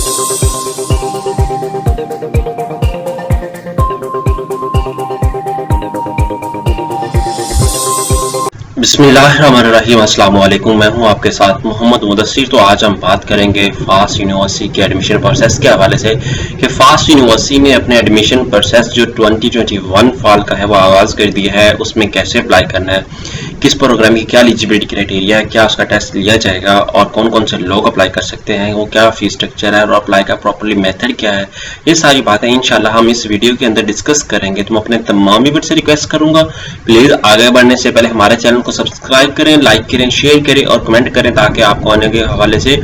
बिस्मिल्लाहिर्रहमानिर्रहीम, अस्सलाम वालेकुम। मैं हूं आपके साथ मोहम्मद मुदस्सिर। तो आज हम बात करेंगे फास्ट यूनिवर्सिटी के एडमिशन प्रोसेस के हवाले से कि फास्ट यूनिवर्सिटी ने अपने एडमिशन प्रोसेस जो 2021 फॉल का है वो आगाज़ कर दिया है। उसमें कैसे अप्लाई करना है, किस प्रोग्राम की क्या एलिजिबिलिटी क्राइटेरिया है, क्या उसका टेस्ट लिया जाएगा और कौन कौन से लोग अप्लाई कर सकते हैं, वो क्या फीस स्ट्रक्चर है और अप्लाई का प्रॉपरली मेथड क्या है, ये सारी बातें इंशाल्लाह हम इस वीडियो के अंदर डिस्कस करेंगे। तो मैं अपने तमाम व्यूअर्स से रिक्वेस्ट करूंगा, प्लीज़ आगे बढ़ने से पहले हमारे चैनल को सब्सक्राइब करें, लाइक करें, शेयर करें और कमेंट करें ताकि आपको आने के हवाले से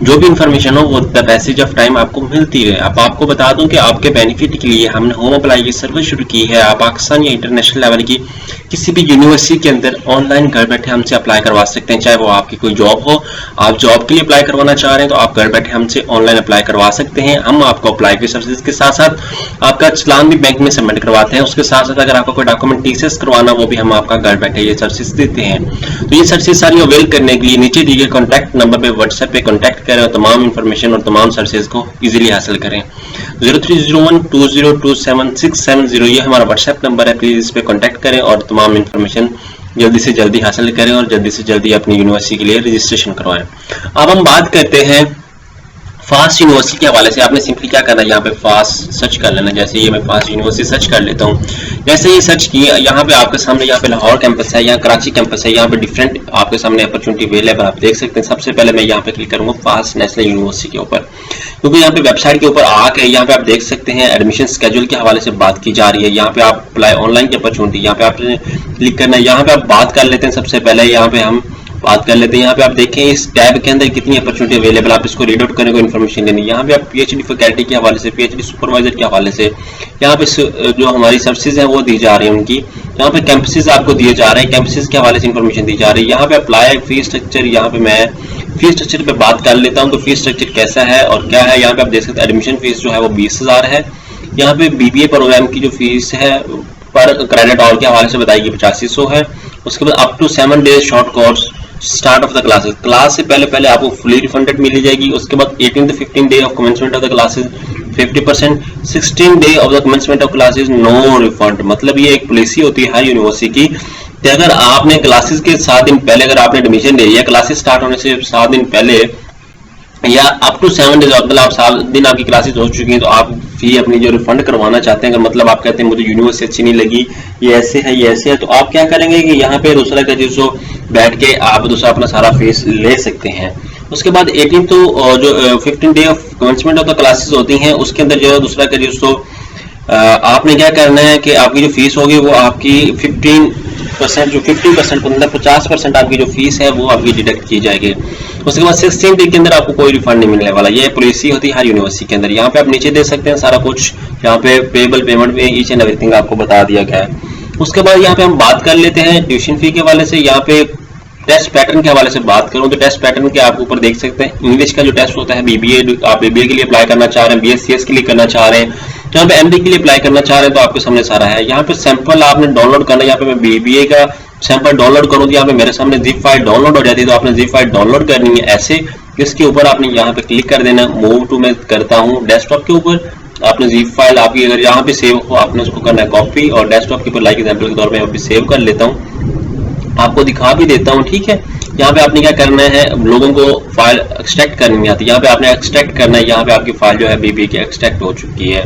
जो भी इंफॉर्मेशन हो वो द पैसेज ऑफ टाइम आपको मिलती है। अब आपको बता दूं कि आपके बेनिफिट के लिए हमने होम अप्लाई की सर्विस शुरू की है। आप पाकिस्तान या इंटरनेशनल लेवल की किसी भी यूनिवर्सिटी के अंदर ऑनलाइन घर बैठे हमसे अप्लाई करवा सकते हैं। चाहे वो आपकी कोई जॉब हो, आप जॉब के लिए अप्लाई करवाना चाह रहे हैं तो आप घर बैठे हमसे ऑनलाइन अप्लाई करवा सकते हैं। हम आपको अप्लाई की सर्विस के साथ साथ आपका चलान भी बैंक में सबमिट करवाते हैं। उसके साथ साथ अगर आपको कोई डॉक्यूमेंट टीसीएस करवाना वो भी हम आपका घर बैठे ये सर्विस देते हैं। तो ये सर्विस सारी अवेल करने के लिए नीचे दिए गए कॉन्टैक्ट नंबर पे व्हाट्सएप पे कॉन्टैक्ट करें और तमाम इंफॉर्मेशन और तमाम सर्विसेज को इजीली हासिल करें। 0301202767 ये हमारा व्हाट्सएप नंबर है, प्लीज इस पे कॉन्टैक्ट करें और तमाम इंफॉर्मेशन जल्दी से जल्दी हासिल करें और जल्दी से जल्दी अपनी यूनिवर्सिटी के लिए रजिस्ट्रेशन करवाएं। अब हम बात करते हैं फास्ट यूनिवर्सिटी के हवाले से। आपने सिंपली क्या करना है, यहाँ पे फास्ट सर्च कर लेना। जैसे ये मैं फास्ट यूनिवर्सिटी सर्च कर लेता हूँ, जैसे ये सर्च किया यहाँ पे आपके सामने यहाँ पे लाहौर कैंपस है, यहाँ कराची कैंपस है, यहाँ पे डिफरेंट आपके सामने अपॉर्चुनिटी अवेलेबल आप देख सकते हैं। सबसे पहले मैं यहाँ पे क्लिक करूंगा फास्ट नेशनल यूनिवर्सिटी के ऊपर, क्योंकि यहाँ पे वेबसाइट के ऊपर आके यहाँ पे आप देख सकते हैं एडमिशन स्केड्यूल के हवाले से बात की जा रही है। यहाँ पे आप अप्लाई ऑनलाइन की अपॉर्चुनिटी यहाँ पे आपने क्लिक करना है। यहाँ पे आप बात कर लेते हैं। सबसे पहले यहाँ पे हम बात कर लेते हैं। यहाँ पे आप देखें इस टैब के अंदर कितनी अपॉर्चुनिटी अवेलेबल, आप इसको रीड आउट करने को इन्फॉर्मेशन लेनी। यहाँ पे आप पीएचडी फैकल्टी के हवाले से, पीएचडी सुपरवाइजर के हवाले से यहाँ पे जो हमारी सर्विसेज हैं वो दी जा रही है उनकी। यहाँ पे कैंपसेस आपको दिए जा रहे हैं, कैंपसेस के हवाले से इन्फॉर्मेशन दी जा रही है। यहाँ पे अप्लाई फीस स्ट्रक्चर, यहाँ पे मैं फीस स्ट्रक्चर पे बात कर लेता हूँ। तो फीस स्ट्रक्चर कैसा है और क्या है, यहाँ पे आप देख सकते हैं एडमिशन फीस जो है वो 20,000 है। यहाँ पे बीबीए प्रोग्राम की जो फीस है पर क्रेडिट आवर के हवाले से बताएगी 8500 है। उसके बाद up to 7 days short course start of the classes, class से पहले आपको फुली रिफंडेड मिली जाएगी। उसके बाद 18 to 15 day of commencement of the classes 50%, 16 day of the commencement of classes no refund. मतलब ये एक पॉलिसी होती है हर यूनिवर्सिटी की कि अगर आपने क्लासेस के 7 दिन पहले अगर आपने एडमिशन ले लिया, क्लासेस स्टार्ट होने से 7 दिन पहले या अप टू 7 डेज मतलब आप 7 दिन आपकी क्लासेस हो चुकी हैं तो आप फी अपनी जो रिफंड करवाना चाहते हैं, मतलब आप कहते हैं मुझे यूनिवर्सिटी अच्छी नहीं लगी, ये ऐसे है ये ऐसे है, तो आप क्या करेंगे कि यहाँ पे दूसरा का जिसको बैठ के आप दूसरा अपना सारा फीस ले सकते हैं। उसके बाद 18 तो जो 15 day of commencement of the classes होती हैं उसके अंदर जो दूसरा का जिसको आपने क्या करना है कि आपकी जो फीस होगी वो आपकी 15% जो 50% मतलब 50% आपकी जो फीस है वो आपकी डिडक्ट की जाएगी। उसके बाद 16 डे के अंदर आपको कोई रिफंड नहीं मिलने वाला। ये पॉलिसी होती है हर यूनिवर्सिटी के अंदर। यहाँ पे आप नीचे दे सकते हैं सारा कुछ, यहाँ पे पेबल पेमेंट में ईच एंड एवरीथिंग आपको बता दिया गया है। उसके बाद यहाँ पे हम बात कर लेते हैं ट्यूशन फी के हवाले से। यहाँ पे टेस्ट पैटर्न के हवाले से बात करूं तो टेस्ट पैटर्न के आप ऊपर देख सकते हैं इंग्लिश का जो टेस्ट होता है बीबीए, आप बीबीए के लिए अप्लाई करना चाह रहे हैं, बीएससीएस के लिए करना चाह रहे हैं, यहाँ पे एमडी के लिए अप्लाई करना चाह रहे हैं तो आपके सामने सारा है। यहाँ पे सैंपल आपने डाउनलोड करना है। यहाँ पे मैं बीबीए का सैंपल डाउनलोड करूँ तो यहाँ पे मेरे सामने जिप फाइल डाउनलोड हो जाती है, तो आपने जिप फाइल डाउनलोड करनी है। ऐसे इसके ऊपर आपने यहाँ पे क्लिक कर देना। मूव टू मैं करता हूँ डेस्कटॉप के ऊपर, आपने जिप फाइल आपकी अगर यहाँ पे सेव हो आपने उसको करना है कॉपी और डेस्कटॉप के ऊपर लाइक एग्जाम्पल के तौर पर यहाँ पे सेव कर लेता हूँ, आपको दिखा भी देता हूँ। ठीक है, यहाँ पे आपने क्या करना है, लोगों को फाइल एक्सट्रैक्ट करनी आती है, यहाँ पे आपने एक्सट्रैक्ट करना है। यहाँ पे आपकी फाइल जो है बीबीए की एक्सट्रैक्ट हो चुकी है।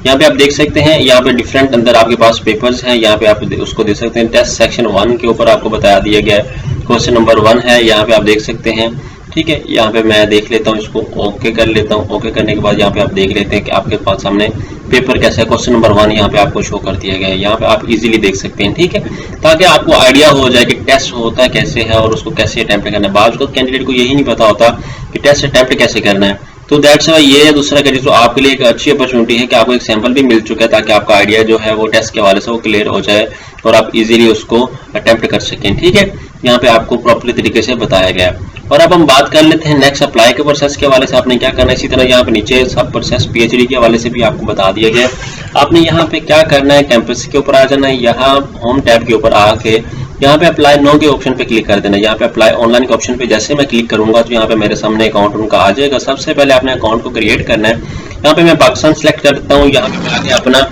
यहाँ पे आप देख सकते हैं, यहाँ पे डिफरेंट अंदर आपके पास पेपर्स हैं, यहाँ पे आप उसको देख सकते हैं। टेस्ट सेक्शन 1 के ऊपर आपको बताया दिया गया है, क्वेश्चन नंबर 1 है, यहाँ पे आप देख सकते हैं। ठीक है, यहाँ पे मैं देख लेता हूँ, इसको ओके कर लेता हूँ। ओके करने के बाद यहाँ पे आप देख लेते हैं कि आपके पास सामने पेपर कैसा है। क्वेश्चन नंबर 1 यहाँ पे आपको शो कर दिया गया है, यहाँ पे आप इजीली देख सकते हैं। ठीक है, ताकि आपको आइडिया हो जाए कि टेस्ट होता है कैसे है और उसको कैसे अटेम्प्ट करना है। बाद को कैंडिडेट को यही नहीं पता होता कि टेस्ट अटेम्प्ट कैसे करना है। तो दैट्स वाई ये दूसरा का जो आपके लिए एक अच्छी अपॉर्चुनिटी है कि आपको एक सैंपल भी मिल चुका है ताकि आपका आइडिया जो है वो टेस्ट के हवाले से वो क्लियर हो जाए और आप इजीली उसको अटेम्प्ट कर सकें। ठीक है, यहाँ पे आपको प्रॉपरली तरीके से बताया गया है। और अब हम बात कर लेते हैं नेक्स्ट अप्लाई के प्रोसेस के हवाले से आपने क्या करना है। इसी तरह यहाँ पे नीचे सब प्रोसेस पीएचडी के हवाले से भी आपको बता दिया गया है। आपने यहाँ पे क्या करना है, कैंपस के ऊपर आ जाना है, यहाँ होम टैब के ऊपर आके यहाँ पे अप्लाई नो के ऑप्शन पे क्लिक कर देना। यहाँ पे अप्लाई ऑनलाइन के ऑप्शन पे जैसे मैं क्लिक करूंगा तो यहाँ पे मेरे सामने अकाउंट उनका आ जाएगा। सबसे पहले आपने अकाउंट को क्रिएट करना है। यहाँ पे मैं पाकिस्तान सेलेक्ट करता हूँ। यहाँ पे मैं आगे अपना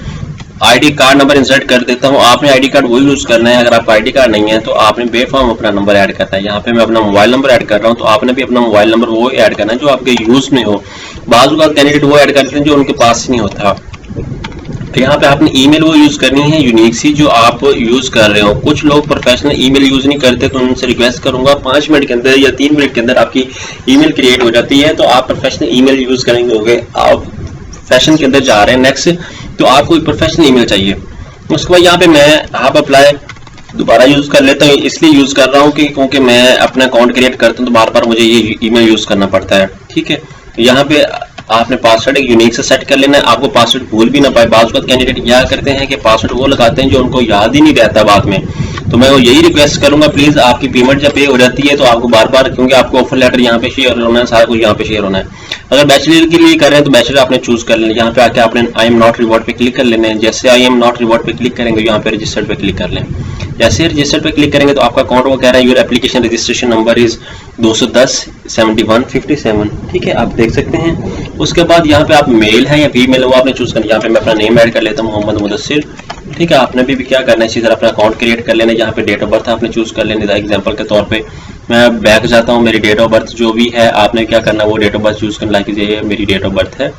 आईडी कार्ड नंबर इंसर्ट कर देता हूँ। आपने आईडी कार्ड वही यूज करना है। अगर आपका आईडी कार्ड नहीं है तो आपने बेफॉर्म अपना नंबर ऐड करना है। यहाँ पे मैं अपना मोबाइल नंबर ऐड कर रहा हूँ, तो आपने भी अपना मोबाइल नंबर वो ऐड करना है जो आपके यूज में हो। बाजू का कैंडिडेट वो ऐड करते हैं जो उनके पास नहीं होता। तो यहाँ पे आपने ईमेल वो यूज करनी है यूनिक सी जो आप यूज कर रहे हो। कुछ लोग प्रोफेशनल ईमेल यूज नहीं करते, तो उनसे रिक्वेस्ट करूंगा 5 मिनट के अंदर या 3 मिनट के अंदर आपकी ईमेल क्रिएट हो जाती है। तो आप प्रोफेशनल ईमेल यूज करेंगे। आप फैशन के अंदर जा रहे हैं नेक्स्ट, तो आपको एक प्रोफेशनल ईमेल चाहिए। उसके बाद यहाँ पे मैं आप अप्लाई दोबारा यूज कर लेता हूँ। इसलिए यूज कर रहा हूँ कि क्योंकि मैं अपना अकाउंट क्रिएट करता हूँ तो बार बार मुझे ये ईमेल यूज करना पड़ता है। ठीक है, यहाँ पे आपने पासवर्ड एक यूनिक से सेट कर लेना है। आपको पासवर्ड भूल भी ना पाए। बाज़ कैंडिडेट यह करते हैं कि पासवर्ड वो लगाते हैं जो उनको याद ही नहीं रहता बाद में। तो मैं वो यही रिक्वेस्ट करूंगा, प्लीज आपकी पेमेंट जब पे हो जाती है तो आपको बार बार, क्योंकि आपको ऑफर लेटर यहाँ पे शेयर होना है, सारा कुछ यहाँ पे शेयर होना है। अगर बैचलर के लिए कर रहे हैं तो बैचलर आपने चूज कर लेना। यहाँ पे आके आपने आई एम नॉट रिवॉर्ड पे क्लिक कर लेना है। जैसे आई एम नॉट रिवॉर्ड पे क्लिक करेंगे यहाँ पे रजिस्टर्ड पे क्लिक कर लें। जैसे रजिस्टर्ड पे क्लिक करेंगे तो आपका अकाउंट वो कह रहा है your application registration number is 210-7157। ठीक है, आप देख सकते हैं। उसके बाद यहाँ पे आप मेल है या फीमेल है वो आपने चूज करना। यहाँ पे मैं अपना नेम ऐड कर लेता हूँ, मोहम्मद मुदस्सिर। ठीक है, आपने भी क्या करना है, इसी तरह अपना अकाउंट क्रिएट कर लेना। यहाँ पे डेट ऑफ बर्थ आपने चूज कर लेनी था। एग्जांपल के तौर पे मैं बैक जाता हूँ, मेरी डेट ऑफ बर्थ जो भी है आपने क्या करना है वो डेट ऑफ बर्थ चूज करना। लाइक ये मेरी डेट ऑफ बर्थ है,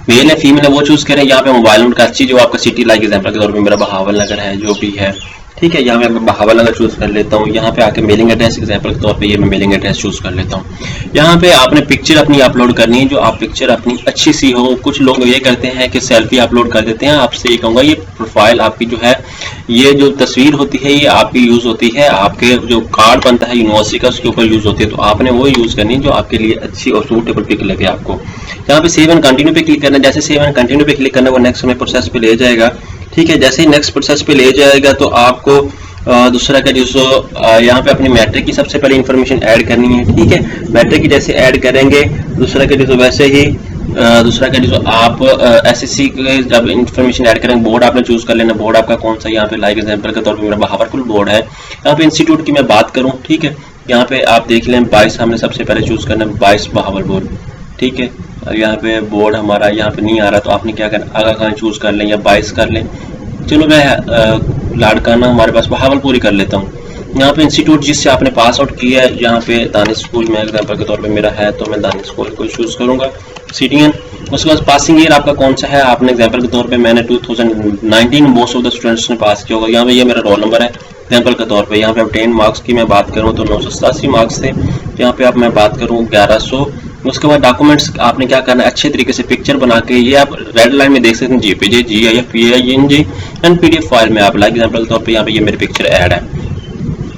मेल है फीमेल है वो चूज करें। यहाँ पे मोबाइल नंबर का अच्छी जो आपका सिटी, लाइक एग्जांपल के तौर पे मेरा बहावल नगर है जो भी है। ठीक है, यहाँ मैं बहावल नगर चूज कर लेता हूँ। यहाँ पे आके मेलिंग एड्रेस एग्जांपल के तौर पे ये मैं मेलिंग एड्रेस चूज कर लेता हूँ। यहाँ पे आपने पिक्चर अपनी अपलोड करनी है, जो आप पिक्चर अपनी अच्छी सी हो। कुछ लोग ये करते हैं कि सेल्फी अपलोड कर देते हैं। आपसे ये कहूंगा ये प्रोफाइल आपकी जो है, ये जो तस्वीर होती है ये आपकी यूज होती है, आपके जो कार्ड बनता है यूनिवर्सिटी का उसके ऊपर यूज होती है। तो आपने वो यूज करनी है जो आपके लिए अच्छी और सूटेबल पिक लगे आपको। यहाँ पे सेव एंड कंटिन्यू पे क्लिक करना है। जैसे सेव एंड कंटिन्यू पे क्लिक करना है वो नेक्स्ट हमें प्रोसेस पे ले जाएगा। ठीक है, जैसे ही नेक्स्ट प्रोसेस पे ले जाएगा तो आपको दूसरा का जो यहाँ पे अपनी मैट्रिक की सबसे पहले इन्फॉर्मेशन ऐड करनी है। ठीक है, मैट्रिक की जैसे ऐड करेंगे, दूसरा का जो वैसे ही दूसरा का जो आप एसएससी के जब इन्फॉर्मेशन ऐड करेंगे, बोर्ड आपने चूज कर लेना। बोर्ड आपका कौन सा, यहाँ पे लाइक एग्जांपल के तौर पे मेरा बहावलपुर बोर्ड है। यहाँ पे इंस्टीट्यूट की मैं बात करूँ, ठीक है, यहाँ पे आप देख लें 22 हमने सबसे पहले चूज करना है, 22 बहावलपुर। ठीक है, यहाँ पे बोर्ड हमारा यहाँ पे नहीं आ रहा तो आपने क्या करना, आगा खान चूज कर लें या 22 कर लें। चलो मैं लाड़काना हमारे पास बहावलपुर ही कर लेता हूँ। यहाँ पे इंस्टीट्यूट जिससे आपने पास आउट किया है, यहाँ पे दानिश स्कूल में एग्जांपल के तौर पे मेरा है तो मैं दानिश स्कूल को चूज करूंगा, सिटीएन। उसके बाद पासिंग ईयर आपका कौन सा है, आपने एग्जांपल के तौर पे मैंने 2019 मोस्ट ऑफ द स्टूडेंट्स ने पास किया होगा। यहाँ पे ये मेरा रोल नंबर है एग्जांपल के तौर पे। यहाँ पे 10 मार्क्स की मैं बात करूँ तो 987 मार्क्स थे। यहाँ पे आप मैं बात करूँ 1100। उसके बाद डॉक्यूमेंट्स आपने क्या करना है, अच्छे तरीके से पिक्चर बना के, ये आप रेड लाइन में देख सकते हैं, JPG, GIF, PNG and PDF file में आप लाइक एग्जांपल के तौर पे यहाँ पे ये मेरी पिक्चर ऐड है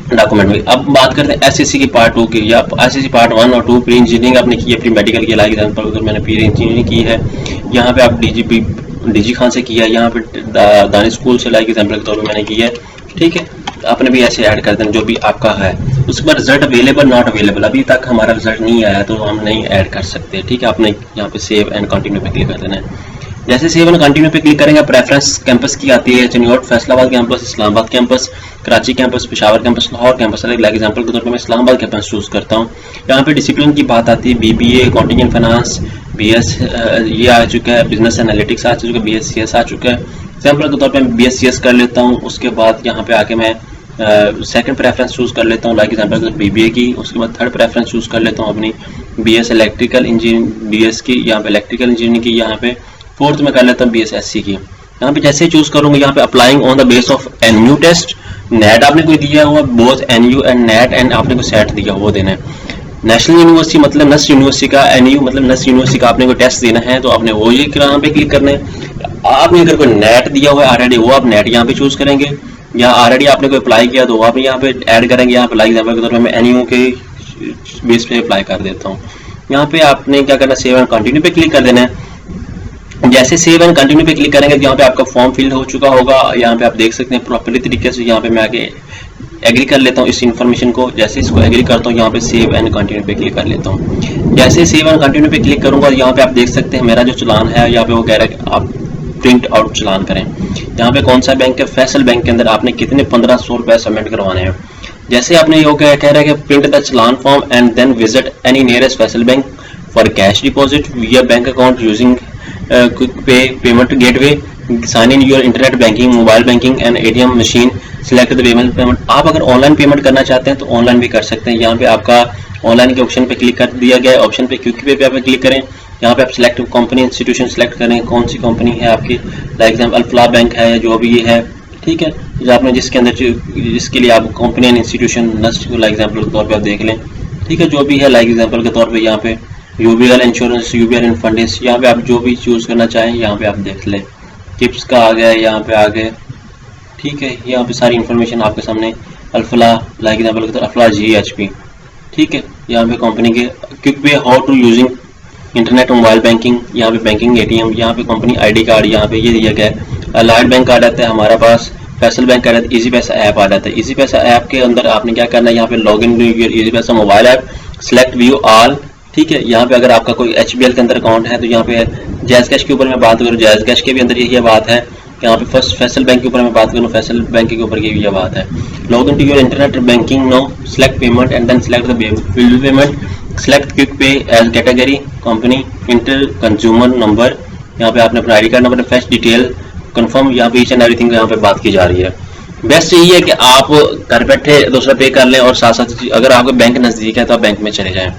डॉक्यूमेंट में। अब बात करते हैं एसएससी की पार्ट 2 की, या एसएससी पार्ट 1 और 2 प्री इंजीनियरिंग आपने की है, प्री मेडिकल की, लाइक एग्जांपल के तौर मैंने प्री इंजीनियरिंग की है। यहाँ पे आप डीजी खान से किया है, यहाँ पे दानिश स्कूल से लाइक एग्जांपल के तौर पे मैंने की है। ठीक है, आपने भी ऐसे ऐड कर देना जो भी आपका है। उसके बाद रिजल्ट अवेलेबल नॉट अवेलेबल, अभी तक हमारा रिजल्ट नहीं आया तो हम नहीं ऐड कर सकते। ठीक है, आपने यहाँ पे सेव एंड कंटिन्यू पे क्लिक कर देना है। जैसे सेव एंड कंटिन्यू पे क्लिक करेंगे, प्रेफरेंस कैंपस की आती है, Chiniot, Faisalabad campus, Islamabad campus, Karachi campus, Peshawar campus, Lahore campus. Like example के तौर पे मैं इस्लामाबाद कैंपस चूज करता हूँ। यहाँ पे डिसिप्लिन की बात आती है, BBA, accounting and finance, BS ये आ चुका है, बिजनेस एनालिटिक्स आ चुका है, बीएससीएस आ चुका है। एग्जांपल के तौर पे बीएससीएस कर लेता हूँ। उसके बाद यहाँ पे आके मैं सेकंड प्रेफरेंस चूज कर लेता हूँ, लाइक एग्जांपल बीबीए की। उसके बाद थर्ड प्रेफरेंस चूज कर लेता हूँ अपनी बीएस इलेक्ट्रिकल इंजीनियरिंग, बीएस की, यहाँ पे इलेक्ट्रिकल इंजीनियरिंग की। यहाँ पे फोर्थ में कर लेता हूँ बीएसएससी की। यहाँ पे जैसे चूज करूंगा, यहाँ पे applying on the base of NU test, NET आपने कोई दिया हुआ, both NU and NET, and आपने कोई सेट दिया वो देना है। नेशनल यूनिवर्सिटी मतलब नस यूनिवर्सिटी का, एनयू मतलब नस यूनिवर्सिटी का आपने कोई टेस्ट देना है तो आपने वो ये यहाँ पे क्लिक करना है। आपने अगर कोई नेट दिया हुआ है ऑलरेडी, वो आप नेट यहाँ पे चूज करेंगे, या ऑलरेडी आपने कोई अप्लाई किया तो वो आप यहाँ पे ऐड करेंगे। यहाँ पे लाइक एग्जांपल के तौर पे मैं एनयू के बेस पे अप्लाई कर देता हूँ। यहाँ पे आपने क्या करना, सेव एंड कंटिन्यू पे क्लिक कर देना है। जैसे सेव एंड कंटिन्यू पे क्लिक करेंगे तो यहाँ पे आपका फॉर्म फिल हो चुका होगा। यहाँ पे आप देख सकते हैं प्रॉपर्ली तरीके से। यहाँ पे मैं आगे एग्री कर लेता हूँ इस इन्फॉर्मेशन को। जैसे इसको एग्री करता हूँ, यहाँ पे सेव एंड कंटिन्यू पे क्लिक कर लेता हूँ। जैसे सेव एंड कंटिन्यू पे क्लिक करूंगा, यहाँ पे आप देख सकते हैं मेरा जो चलान है, यहाँ पे वो कह रहा है कि आप प्रिंट आउट चलान करें। यहाँ पे कौन सा बैंक है, फैसल बैंक के अंदर आपने कितने 1500 रुपए सबमिट करवाने हैं। जैसे आपने ये कह रहा है कि print the challan form and then visit any nearest Faysal bank for cash deposit via bank account using quick pay payment gateway, sign in your internet banking, mobile banking and ATM machine, select the payment. आप अगर online payment करना चाहते हैं तो online भी कर सकते हैं। यहाँ पे आपका ऑनलाइन के ऑप्शन पे क्लिक कर दिया गया है, ऑप्शन पे क्विक पे आप क्लिक करें। यहाँ पे आप सिलेक्ट कंपनी इंस्टीट्यूशन सिलेक्ट करें, कौन सी कंपनी है आपकी, लाइक एग्जाम्पल अल्फला बैंक है जो भी ये है, ठीक है। आपने जिसके अंदर जिसके लिए आप company and institution NUST like example के तौर पे आप देख लें, ठीक है, जो भी है लाइक एग्जाम्पल के तौर पे यहाँ पे यूबीएल इंश्योरेंस, यूबीएल इन फंडिस, यहाँ पे आप जो भी चूज करना चाहें यहाँ पे आप देख लें। टिप्स का आ गया, यहाँ पे आ गए, ठीक है। यहाँ पे सारी इन्फॉर्मेशन आपके सामने, अल्फला लाइक एग्जाम्पल के तौर अल्फला GHP, ठीक है। यहाँ पे कंपनी के quick pay how to using internet mobile banking, यहाँ पे बैंकिंग ATM, यहाँ पे कंपनी ID कार्ड यहाँ पे ये दिया गया है। अलाइड बैंक कार्ड आता है हमारे पास, फैसल बैंक कार्ड, इजी पैसा ऐप आ जाता है। इजी पैसा ऐप के अंदर आपने क्या करना है, यहाँ पे लॉग इन इजी पैसा mobile app, select view all, ठीक है। यहाँ पे अगर आपका कोई HBL के अंदर अकाउंट है तो यहाँ पे जैज कैश के ऊपर मैं बात करूँ, जैज कैश के भी अंदर यही बात है। यहाँ पे फर्स्ट फैसल बैंक के ऊपर मैं बात करूँ, फैसल बैंक के ऊपर ये बात है। Log in to your internet banking no, select payment and then select the bill payment, select quick pay as category, company, enter consumer number, यहाँ पे आपने अपना ID card number, fetch detail, confirm, यहाँ पे ईच एंड एवरीथिंग यहाँ पे बात की जा रही है। बेस्ट यही है कि आप घर बैठे दूसरा पे कर लें और साथ साथ अगर आपका बैंक नजदीक है तो आप बैंक में चले जाएं।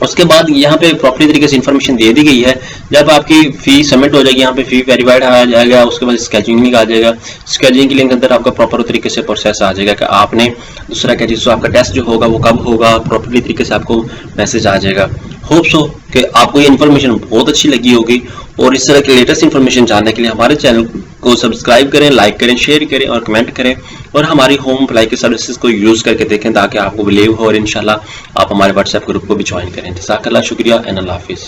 उसके बाद यहाँ पे प्रॉपर्ली तरीके से इन्फॉर्मेशन दे दी गई है। जब आपकी फी सबमिट हो जाएगी, यहाँ पे फी वेरीफाइड आ जाएगा, उसके बाद स्केजिंग लिंक आ जाएगा। स्केजिंग के लिंक अंदर आपका प्रॉपर तरीके से प्रोसेस आ जाएगा कि आपने दूसरा क्या चीज, आपका टेस्ट जो होगा वो कब होगा, प्रॉपर्ली तरीके से आपको मैसेज आ जाएगा। होप सो कि आपको ये इन्फॉर्मेशन बहुत अच्छी लगी होगी और इस तरह की लेटेस्ट इन्फॉर्मेशन जानने के लिए हमारे चैनल को सब्सक्राइब करें, लाइक करें, शेयर करें और कमेंट करें और हमारी होम अप्लाई के सर्विसेज को यूज करके देखें ताकि आपको बिलीव हो और इंशाल्लाह आप हमारे व्हाट्सएप ग्रुप को भी ज्वाइन करें। जज़ाकल्लाह, शुक्रिया एंड अल्लाह हाफिज।